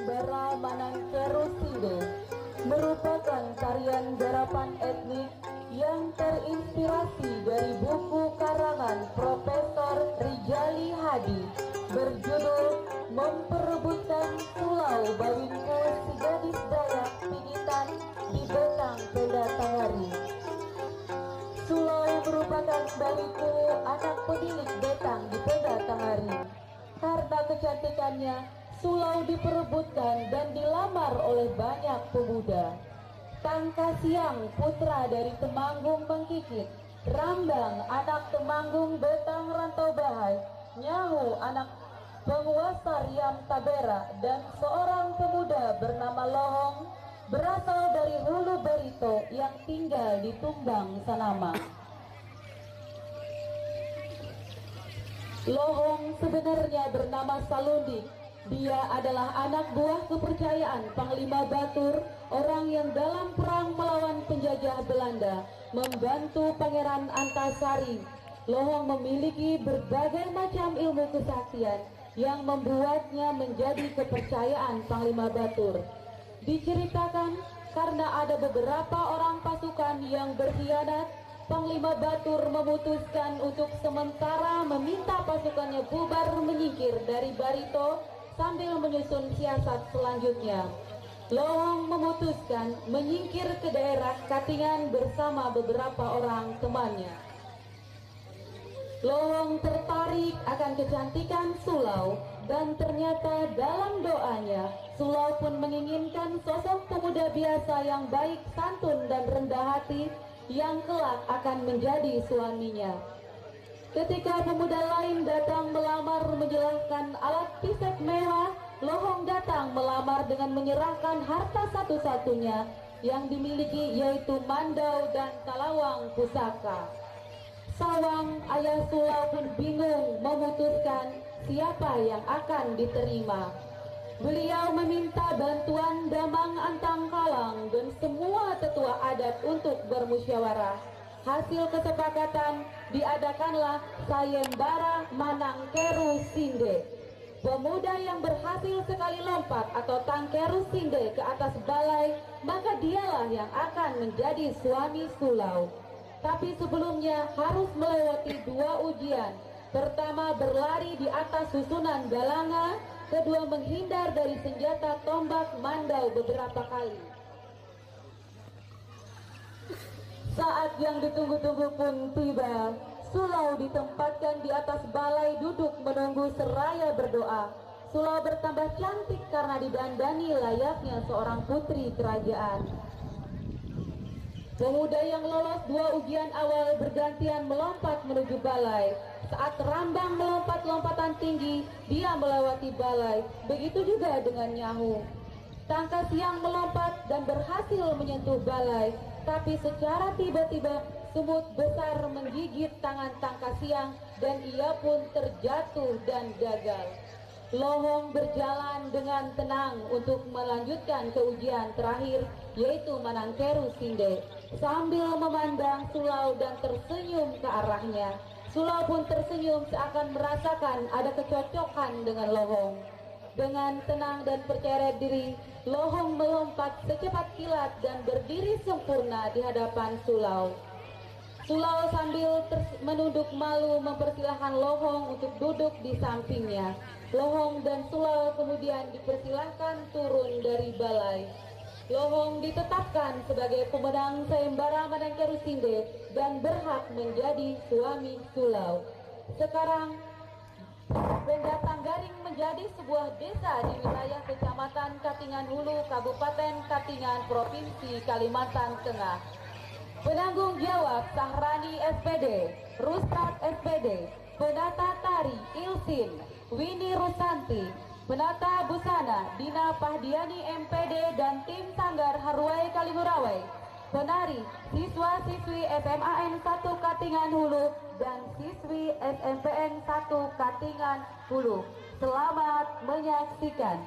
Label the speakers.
Speaker 1: sayembara Manangkero Sinde merupakan tarian garapan etnik yang terinspirasi dari buku karangan Profesor Rijali Hadi berjudul Memperebutkan Sulau Bawinku Si Gadis Dayak Pingitan di Betang Peda Tangari. Sulau merupakan bawiku anak pemilik Betang di Peda Tangari. Karena kecantikannya, Sulau diperebutkan dan dilamar oleh banyak pemuda. Tangka Siang, putra dari Temanggung Mengkikit, Rambang anak Temanggung Betang Rantau Bahai, Nyahu anak penguasa Riam Tabera, dan seorang pemuda bernama Lohong berasal dari Hulu Barito yang tinggal di Tumbang Sanama. Lohong sebenarnya bernama Salundik. Dia adalah anak buah kepercayaan Panglima Batur, orang yang dalam perang melawan penjajah Belanda membantu Pangeran Antasari. Lohong memiliki berbagai macam ilmu kesaktian yang membuatnya menjadi kepercayaan Panglima Batur. Diceritakan karena ada beberapa orang pasukan yang berkhianat, Panglima Batur memutuskan untuk sementara meminta pasukannya bubar menyingkir dari Barito sambil menyusun siasat selanjutnya. Lohong memutuskan menyingkir ke daerah Katingan bersama beberapa orang temannya. Lohong tertarik akan kecantikan Sulau, dan ternyata dalam doanya Sulau pun menginginkan sosok pemuda biasa yang baik, santun, dan rendah hati yang kelak akan menjadi suaminya. Ketika pemuda lain datang melamar menyerahkan alat pisek mewah, Lohong datang melamar dengan menyerahkan harta satu-satunya yang dimiliki, yaitu mandau dan kalawang pusaka. Sawang ayah Sulau pun bingung memutuskan siapa yang akan diterima. Beliau meminta bantuan Damang Antang Kalang dan semua tetua adat untuk bermusyawarah. Hasil kesepakatan diadakanlah sayembara Manangkero Sinde. Pemuda yang berhasil sekali lompat atau tangkeru Sinde ke atas balai, maka dialah yang akan menjadi suami Sulau. Tapi sebelumnya harus melewati dua ujian. Pertama, berlari di atas susunan galanga. Kedua, menghindar dari senjata tombak mandau beberapa kali. Saat yang ditunggu-tunggu pun tiba. Sulau ditempatkan di atas balai duduk menunggu seraya berdoa. Sulau bertambah cantik karena didandani layaknya seorang putri kerajaan. Pemuda yang lolos dua ujian awal bergantian melompat menuju balai. Saat Rambang melompat lompatan tinggi, dia melewati balai. Begitu juga dengan Nyahu. Tangka Siang melompat dan berhasil menyentuh balai, tapi secara tiba-tiba semut besar menggigit tangan Tangka Siang dan ia pun terjatuh dan gagal. Lohong berjalan dengan tenang untuk melanjutkan ke ujian terakhir, yaitu Manangkero Sinde, sambil memandang Sulau dan tersenyum ke arahnya. Sulau pun tersenyum seakan merasakan ada kecocokan dengan Lohong. Dengan tenang dan percaya diri, Lohong melompat secepat kilat dan berdiri sempurna di hadapan Sulau. Sulau sambil menunduk malu mempersilahkan Lohong untuk duduk di sampingnya. Lohong dan Sulau kemudian dipersilahkan turun dari balai. Lohong ditetapkan sebagai pemenang sayembara Manangkero Sinde dan berhak menjadi suami Sulau. Sekarang Peda Tanggaring menjadi sebuah desa di wilayah Kecamatan Katingan Hulu, Kabupaten Katingan, Provinsi Kalimantan Tengah. Penanggung jawab Sahrani SPD, Rustad SPD, penata tari Ilsin, Winnie Rusanti, penata busana Dina Pahdiani MPD dan tim Sanggar Harwai Kalimurawai, penari siswa-siswi SMAN 1 Katingan Hulu dan siswi SMPN 1 Katingan Hulu. Selamat menyaksikan.